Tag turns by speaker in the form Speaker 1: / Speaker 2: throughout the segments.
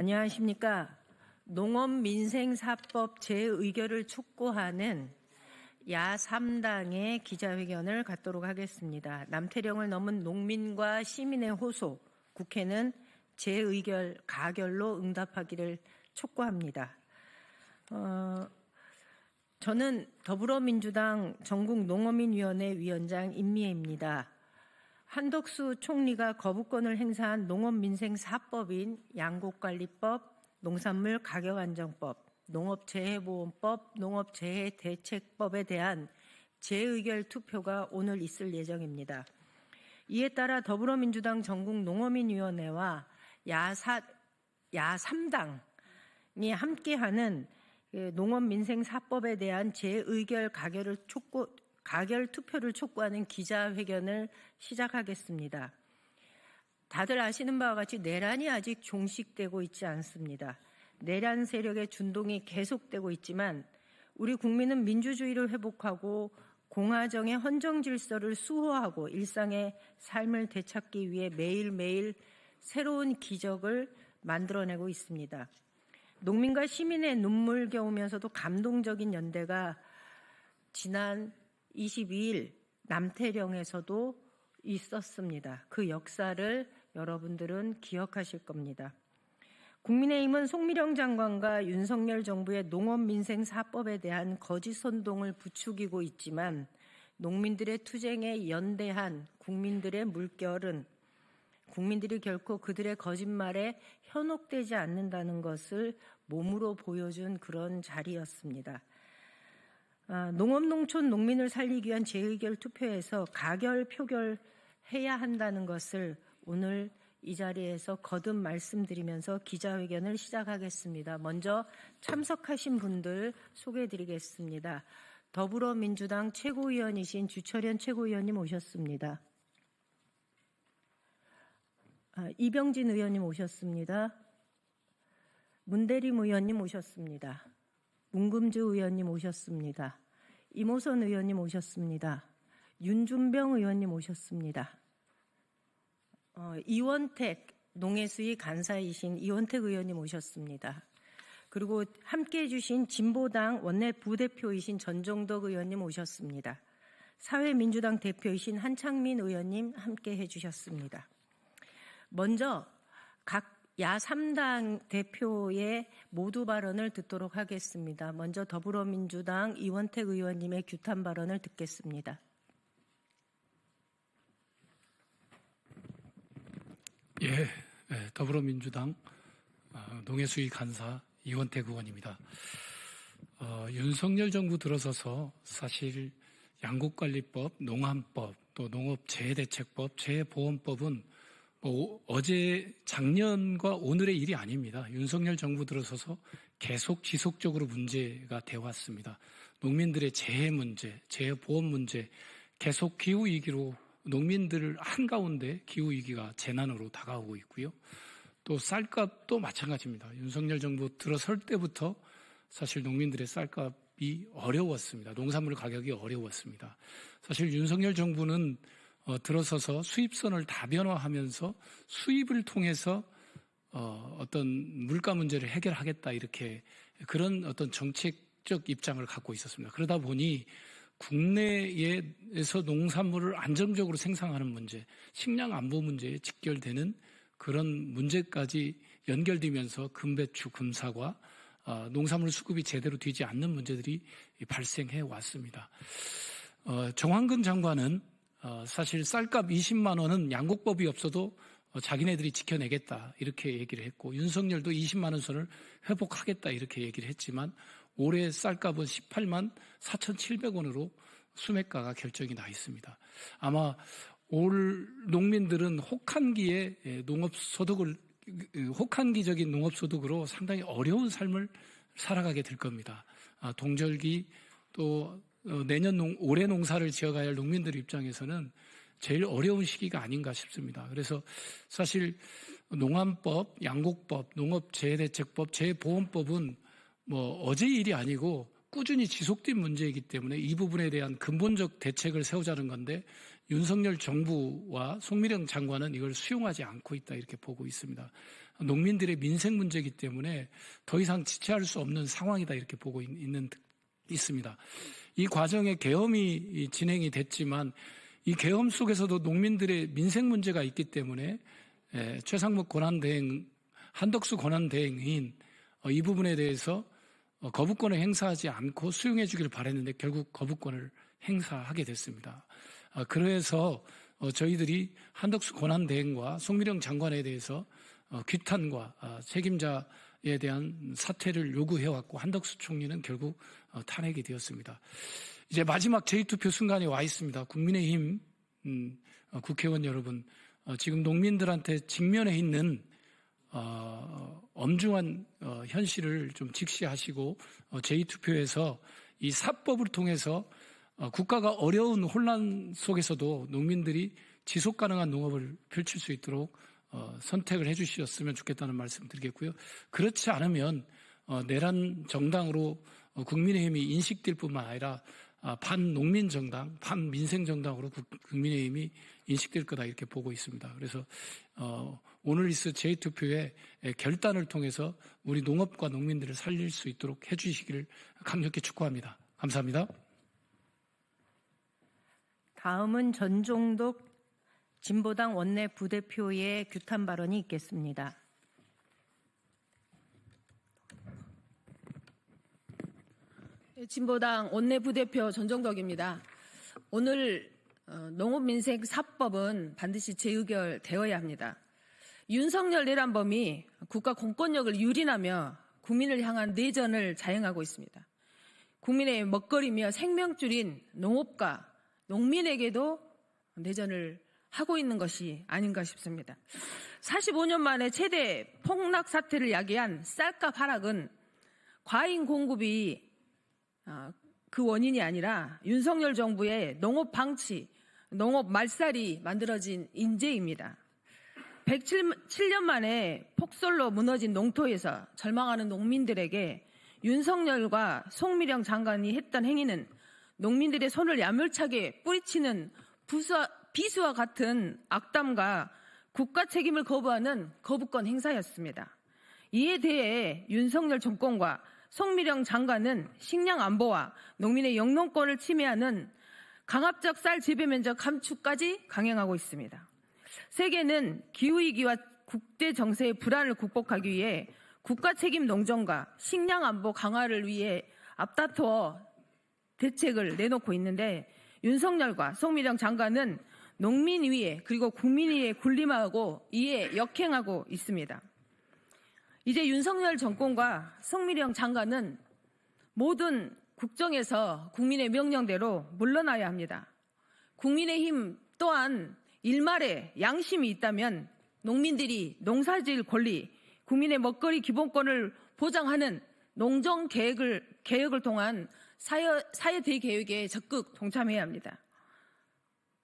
Speaker 1: 안녕하십니까. 농업민생사법 재의결을 촉구하는 야3당의 기자회견을 갖도록 하겠습니다. 남태령을 넘은 농민과 시민의 호소, 국회는 재의결, 가결로 응답하기를 촉구합니다. 저는 더불어민주당 전국농어민위원회 위원장 임미애입니다. 한덕수 총리가 거부권을 행사한 농업민생사법인 양곡관리법, 농산물 가격안정법, 농업재해보험법, 농업재해대책법에 대한 재의결 투표가 오늘 있을 예정입니다. 이에 따라 더불어민주당 전국농어민위원회와 야3당이 함께하는 농업민생사법에 대한 재의결 가결 투표를 촉구하는 기자회견을 시작하겠습니다. 다들 아시는 바와 같이 내란이 아직 종식되고 있지 않습니다. 내란 세력의 준동이 계속되고 있지만 우리 국민은 민주주의를 회복하고 공화정의 헌정 질서를 수호하고 일상의 삶을 되찾기 위해 매일매일 새로운 기적을 만들어내고 있습니다. 농민과 시민의 눈물겨우면서도 감동적인 연대가 지난 22일 남태령에서도 있었습니다. 그 역사를 여러분들은 기억하실 겁니다. 국민의힘은 송미령 장관과 윤석열 정부의 농업민생사법에 대한 거짓 선동을 부추기고 있지만 농민들의 투쟁에 연대한 국민들의 물결은 국민들이 결코 그들의 거짓말에 현혹되지 않는다는 것을 몸으로 보여준 그런 자리였습니다. 농업, 농촌, 농민을 살리기 위한 재의결 투표에서 가결, 표결해야 한다는 것을 오늘 이 자리에서 거듭 말씀드리면서 기자회견을 시작하겠습니다. 먼저 참석하신 분들 소개해드리겠습니다. 더불어민주당 최고위원이신 주철현 최고위원님 오셨습니다. 이병진 의원님 오셨습니다. 문대림 의원님 오셨습니다. 문금주 의원님 오셨습니다. 이모선 의원님 오셨습니다. 윤준병 의원님 오셨습니다. 이원택 농해수위 간사이신 이원택 의원님 오셨습니다. 그리고 함께해 주신 진보당 원내 부대표이신 전종덕 의원님 오셨습니다. 사회민주당 대표이신 한창민 의원님 함께해 주셨습니다. 먼저 각 야3당 대표의 모두 발언을 듣도록 하겠습니다. 먼저 더불어민주당 이원택 의원님의 규탄 발언을 듣겠습니다.
Speaker 2: 더불어민주당 농해수위 간사 이원택 의원입니다. 윤석열 정부 들어서서 사실 양곡관리법, 농암법, 또 농업재해대책법, 재해보험법은 어제 작년과 오늘의 일이 아닙니다. 윤석열 정부 들어서서 계속 지속적으로 문제가 되어 왔습니다. 농민들의 재해 문제, 재해보험 문제, 계속 기후위기로 농민들 한가운데 기후위기가 재난으로 다가오고 있고요. 또 쌀값도 마찬가지입니다. 윤석열 정부 들어설 때부터 사실 농민들의 쌀값이 어려웠습니다. 농산물 가격이 어려웠습니다. 사실 윤석열 정부는 들어서서 수입선을 다변화하면서 수입을 통해서 어떤 물가 문제를 해결하겠다 이렇게 그런 어떤 정책적 입장을 갖고 있었습니다. 그러다 보니 국내에서 농산물을 안정적으로 생산하는 문제, 식량 안보 문제에 직결되는 그런 문제까지 연결되면서 금배추, 금사과, 농산물 수급이 제대로 되지 않는 문제들이 발생해 왔습니다. 정황근 장관은 사실 쌀값 20만 원은 양곡법이 없어도 자기네들이 지켜내겠다 이렇게 얘기를 했고 윤석열도 20만 원 선을 회복하겠다 이렇게 얘기를 했지만 올해 쌀값은 18만 4,700원으로 수매가가 결정이 나 있습니다. 아마 올 농민들은 혹한기적인 농업소득으로 상당히 어려운 삶을 살아가게 될 겁니다. 동절기 또 올해 농사를 지어가야 할 농민들 입장에서는 제일 어려운 시기가 아닌가 싶습니다. 그래서 사실 농암법, 양곡법, 농업재해대책법, 재해보험법은 어제 일이 아니고 꾸준히 지속된 문제이기 때문에 이 부분에 대한 근본적 대책을 세우자는 건데 윤석열 정부와 송미령 장관은 이걸 수용하지 않고 있다 이렇게 보고 있습니다. 농민들의 민생 문제이기 때문에 더 이상 지체할 수 없는 상황이다 이렇게 보고 있습니다. 이 과정에 계엄이 진행이 됐지만 이 계엄 속에서도 농민들의 민생 문제가 있기 때문에 최상목 권한대행, 한덕수 권한대행인 이 부분에 대해서 거부권을 행사하지 않고 수용해 주기를 바랬는데 결국 거부권을 행사하게 됐습니다. 그래서 저희들이 한덕수 권한대행과 송미령 장관에 대해서 규탄과 책임자에 대한 사퇴를 요구해왔고 한덕수 총리는 결국 탄핵이 되었습니다. 이제 마지막 재투표 순간에 와 있습니다. 국민의힘 국회의원 여러분, 지금 농민들한테 직면해 있는 엄중한 현실을 좀 직시하시고 제2투표에서 이 사법을 통해서 국가가 어려운 혼란 속에서도 농민들이 지속 가능한 농업을 펼칠 수 있도록 선택을 해 주셨으면 좋겠다는 말씀 드리겠고요. 그렇지 않으면 내란 정당으로 국민의힘이 인식될 뿐만 아니라 반농민 정당, 반민생 정당으로 국민의힘이 인식될 거다 이렇게 보고 있습니다. 그래서 오늘 있을 제2투표의 결단을 통해서 우리 농업과 농민들을 살릴 수 있도록 해주시기를 강력히 촉구합니다. 감사합니다.
Speaker 1: 다음은 전종덕 진보당 원내 부대표의 규탄 발언이 있겠습니다.
Speaker 3: 진보당 원내 부대표 전종덕입니다. 오늘 농업민생 4법은 반드시 재의결되어야 합니다. 윤석열 내란범이 국가 공권력을 유린하며 국민을 향한 내전을 자행하고 있습니다. 국민의 먹거리며 생명줄인 농업과 농민에게도 내전을 하고 있는 것이 아닌가 싶습니다. 45년 만에 최대 폭락 사태를 야기한 쌀값 하락은 과잉 공급이 그 원인이 아니라 윤석열 정부의 농업 방치, 농업 말살이 만들어진 인재입니다. 107년 만에 폭설로 무너진 농토에서 절망하는 농민들에게 윤석열과 송미령 장관이 했던 행위는 농민들의 손을 야물차게 뿌리치는 비수와 같은 악담과 국가 책임을 거부하는 거부권 행사였습니다. 이에 대해 윤석열 정권과 송미령 장관은 식량 안보와 농민의 영농권을 침해하는 강압적 쌀 재배 면적 감축까지 강행하고 있습니다. 세계는 기후위기와 국제 정세의 불안을 극복하기 위해 국가 책임 농정과 식량 안보 강화를 위해 앞다투어 대책을 내놓고 있는데 윤석열과 송미령 장관은 농민 위에 그리고 국민 위에 군림하고 이에 역행하고 있습니다. 이제 윤석열 정권과 송미령 장관은 모든 국정에서 국민의 명령대로 물러나야 합니다. 국민의힘 또한 일말의 양심이 있다면 농민들이 농사지을 권리, 국민의 먹거리 기본권을 보장하는 농정 개혁을 통한 사회 대개혁에 적극 동참해야 합니다.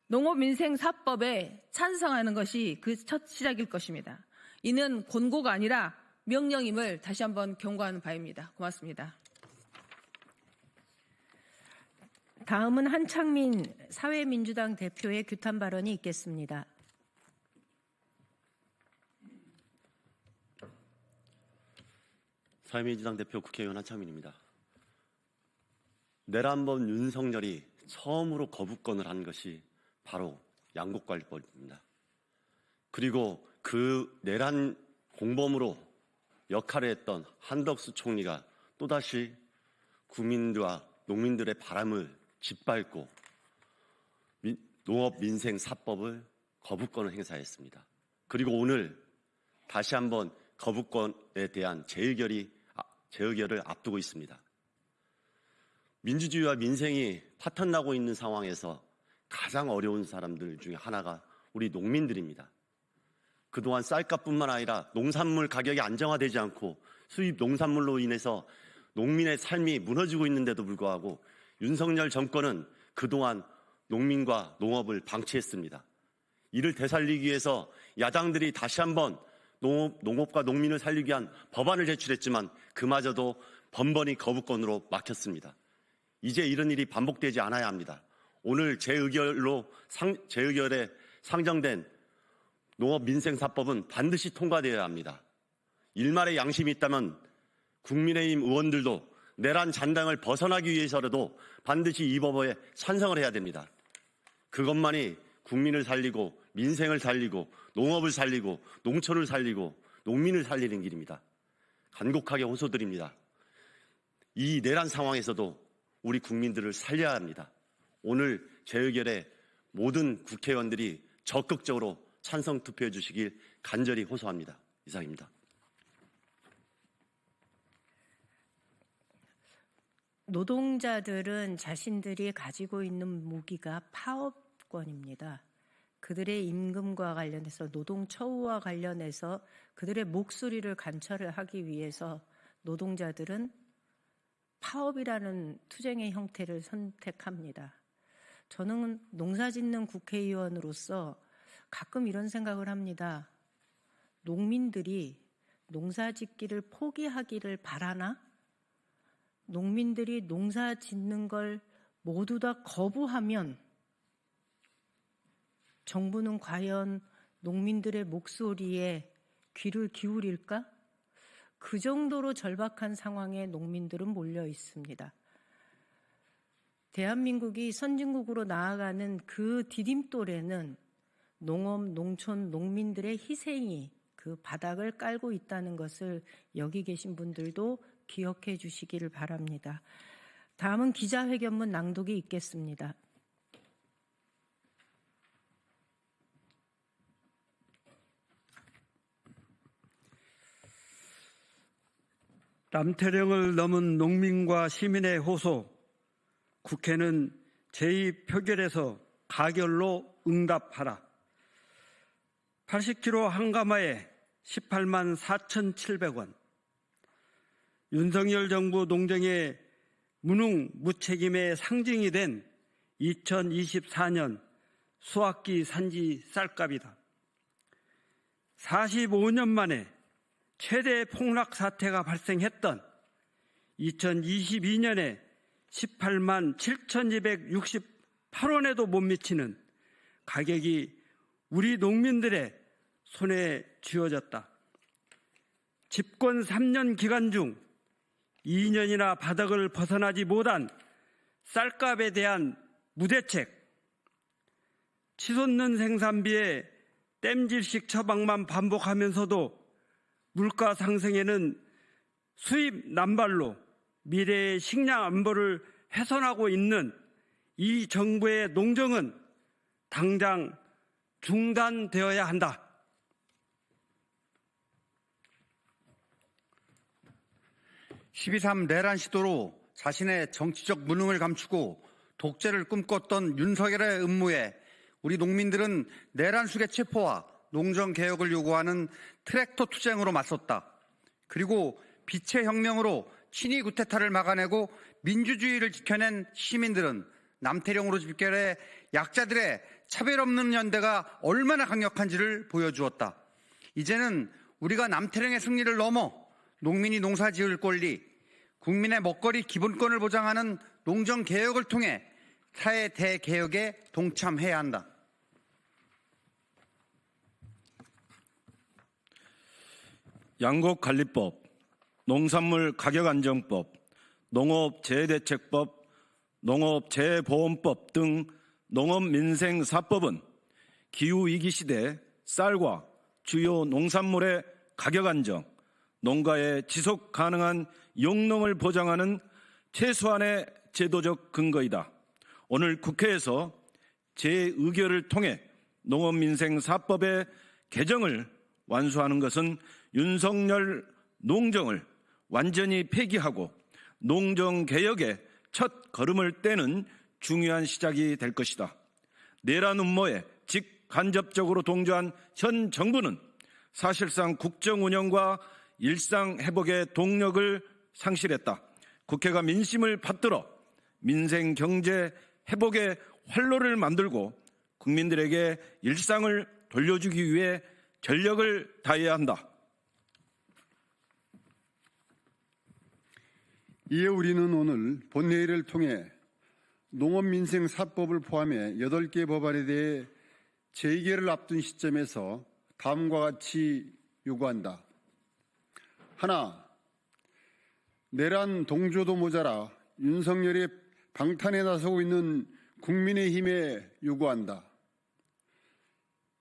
Speaker 3: 농업민생 4법에 찬성하는 것이 그 첫 시작일 것입니다. 이는 권고가 아니라 명령임을 다시 한번 경고하는 바입니다. 고맙습니다.
Speaker 1: 다음은 한창민 사회민주당 대표의 규탄 발언이 있겠습니다.
Speaker 4: 사회민주당 대표 국회의원 한창민입니다. 내란범 윤석열이 처음으로 거부권을 한 것이 바로 양곡관리법입니다. 그리고 그 내란 공범으로 역할을 했던 한덕수 총리가 또다시 국민들과 농민들의 바람을 짓밟고 농업민생 4법을 거부권을 행사했습니다. 그리고 오늘 다시 한번 거부권에 대한 재의결을 앞두고 있습니다. 민주주의와 민생이 파탄나고 있는 상황에서 가장 어려운 사람들 중에 하나가 우리 농민들입니다. 그동안 쌀값뿐만 아니라 농산물 가격이 안정화되지 않고 수입 농산물로 인해서 농민의 삶이 무너지고 있는데도 불구하고 윤석열 정권은 그동안 농민과 농업을 방치했습니다. 이를 되살리기 위해서 야당들이 다시 한번 농업과 농민을 살리기 위한 법안을 제출했지만 그마저도 번번이 거부권으로 막혔습니다. 이제 이런 일이 반복되지 않아야 합니다. 오늘 재의결에 상정된 농업민생 4법은 반드시 통과되어야 합니다. 일말의 양심이 있다면 국민의힘 의원들도 내란 잔당을 벗어나기 위해서라도 반드시 이 법에 찬성을 해야 됩니다. 그것만이 국민을 살리고 민생을 살리고 농업을 살리고 농촌을 살리고 농민을 살리는 길입니다. 간곡하게 호소드립니다. 이 내란 상황에서도 우리 국민들을 살려야 합니다. 오늘 재의결에 모든 국회의원들이 적극적으로 찬성 투표해 주시길 간절히 호소합니다. 이상입니다.
Speaker 1: 노동자들은 자신들이 가지고 있는 무기가 파업권입니다. 그들의 임금과 관련해서 노동 처우와 관련해서 그들의 목소리를 관철을 하기 위해서 노동자들은 파업이라는 투쟁의 형태를 선택합니다. 저는 농사짓는 국회의원으로서 가끔 이런 생각을 합니다. 농민들이 농사짓기를 포기하기를 바라나? 농민들이 농사 짓는 걸 모두 다 거부하면 정부는 과연 농민들의 목소리에 귀를 기울일까? 그 정도로 절박한 상황에 농민들은 몰려 있습니다. 대한민국이 선진국으로 나아가는 그 디딤돌에는 농업, 농촌, 농민들의 희생이 그 바닥을 깔고 있다는 것을 여기 계신 분들도 기억해 주시기를 바랍니다. 다음은 기자회견문 낭독이 있겠습니다.
Speaker 5: 남태령을 넘은 농민과 시민의 호소, 국회는 제2표결에서 가결로 응답하라. 80kg 한 가마에 18만 4,700원. 윤석열 정부 농정의 무능 무책임의 상징이 된 2024년 수확기 산지 쌀값이다. 45년 만에 최대 폭락 사태가 발생했던 2022년에 18만 7,268원에도 못 미치는 가격이 우리 농민들의 손에 쥐어졌다. 집권 3년 기간 중 2년이나 바닥을 벗어나지 못한 쌀값에 대한 무대책, 치솟는 생산비에 땜질식 처방만 반복하면서도 물가 상승에는 수입 남발로 미래의 식량 안보를 훼손하고 있는 이 정부의 농정은 당장 중단되어야 한다.
Speaker 6: (12.3) 내란 시도로 자신의 정치적 무능을 감추고 독재를 꿈꿨던 윤석열의 음모에 우리 농민들은 내란 수계 체포와 농정개혁을 요구하는 트랙터 투쟁으로 맞섰다. 그리고 빛의 혁명으로 친위 구테타를 막아내고 민주주의를 지켜낸 시민들은 남태령으로 집결해 약자들의 차별 없는 연대가 얼마나 강력한지를 보여주었다. 이제는 우리가 남태령의 승리를 넘어 농민이 농사 지을 권리, 국민의 먹거리 기본권을 보장하는 농정개혁을 통해 사회 대개혁에 동참해야 한다.
Speaker 7: 양곡관리법, 농산물 가격안정법, 농업재해대책법, 농업재해보험법 등 농업민생사법은 기후위기 시대 쌀과 주요 농산물의 가격안정, 농가의 지속가능한 용농을 보장하는 최소한의 제도적 근거이다. 오늘 국회에서 재의결을 통해 농업민생사법의 개정을 완수하는 것은 윤석열 농정을 완전히 폐기하고 농정개혁의 첫 걸음을 떼는 중요한 시작이 될 것이다. 내란 음모에 직간접적으로 동조한 현 정부는 사실상 국정 운영과 일상 회복의 동력을 상실했다. 국회가 민심을 받들어 민생 경제 회복의 활로를 만들고 국민들에게 일상을 돌려주기 위해 전력을 다해야 한다.
Speaker 8: 이에 우리는 오늘 본회의를 통해 농업민생사법을 포함해 8개 법안에 대해 재의결을 앞둔 시점에서 다음과 같이 요구한다. 하나, 내란 동조도 모자라 윤석열의 방탄에 나서고 있는 국민의힘에 요구한다.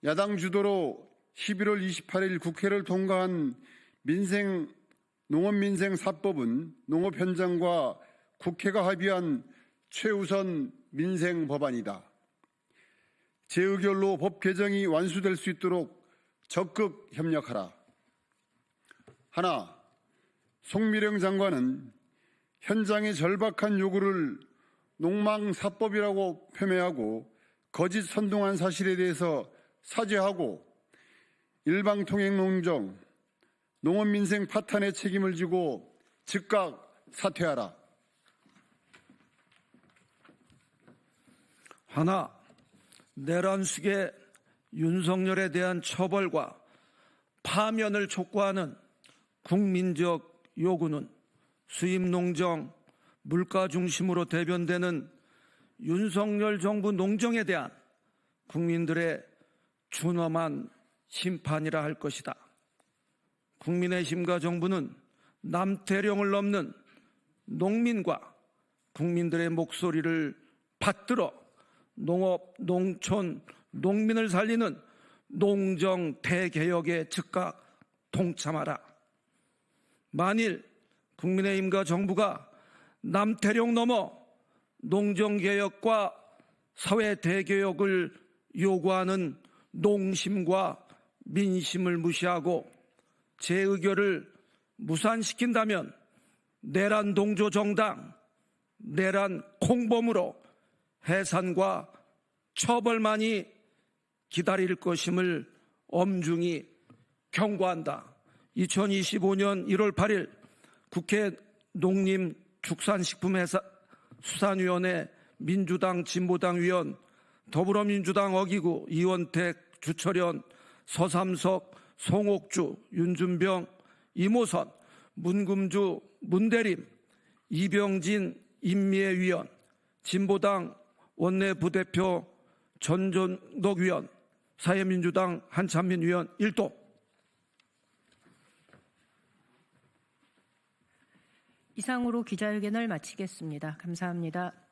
Speaker 8: 야당 주도로 11월 28일 국회를 통과한 농업민생 4법은 농업 현장과 국회가 합의한 최우선 민생 법안이다. 재의결로 법 개정이 완수될 수 있도록 적극 협력하라. 하나, 송미령 장관은 현장의 절박한 요구를 농망사법이라고 폄훼하고 거짓 선동한 사실에 대해서 사죄하고 일방통행농정, 농업민생 파탄의 책임을 지고 즉각 사퇴하라.
Speaker 7: 하나, 내란 숙의 윤석열에 대한 처벌과 파면을 촉구하는 국민적 요구는 수입농정, 물가 중심으로 대변되는 윤석열 정부 농정에 대한 국민들의 준엄한 심판이라 할 것이다. 국민의힘과 정부는 남태령을 넘는 농민과 국민들의 목소리를 받들어 농업, 농촌, 농민을 살리는 농정 대개혁에 즉각 동참하라. 만일 국민의힘과 정부가 남태령 넘어 농정개혁과 사회 대개혁을 요구하는 농심과 민심을 무시하고 재의결을 무산시킨다면 내란 동조 정당, 내란 공범으로 해산과 처벌만이 기다릴 것임을 엄중히 경고한다. 2025년 1월 8일 국회 농림축산식품수산위원회 민주당 진보당 위원 더불어민주당 어기구 이원택 주철현 서삼석 송옥주 윤준병 이모선 문금주 문대림 이병진 임미애 위원 진보당 원내부대표 전전덕 위원 사회민주당 한찬민 위원 1도.
Speaker 1: 이상으로 기자회견을 마치겠습니다. 감사합니다.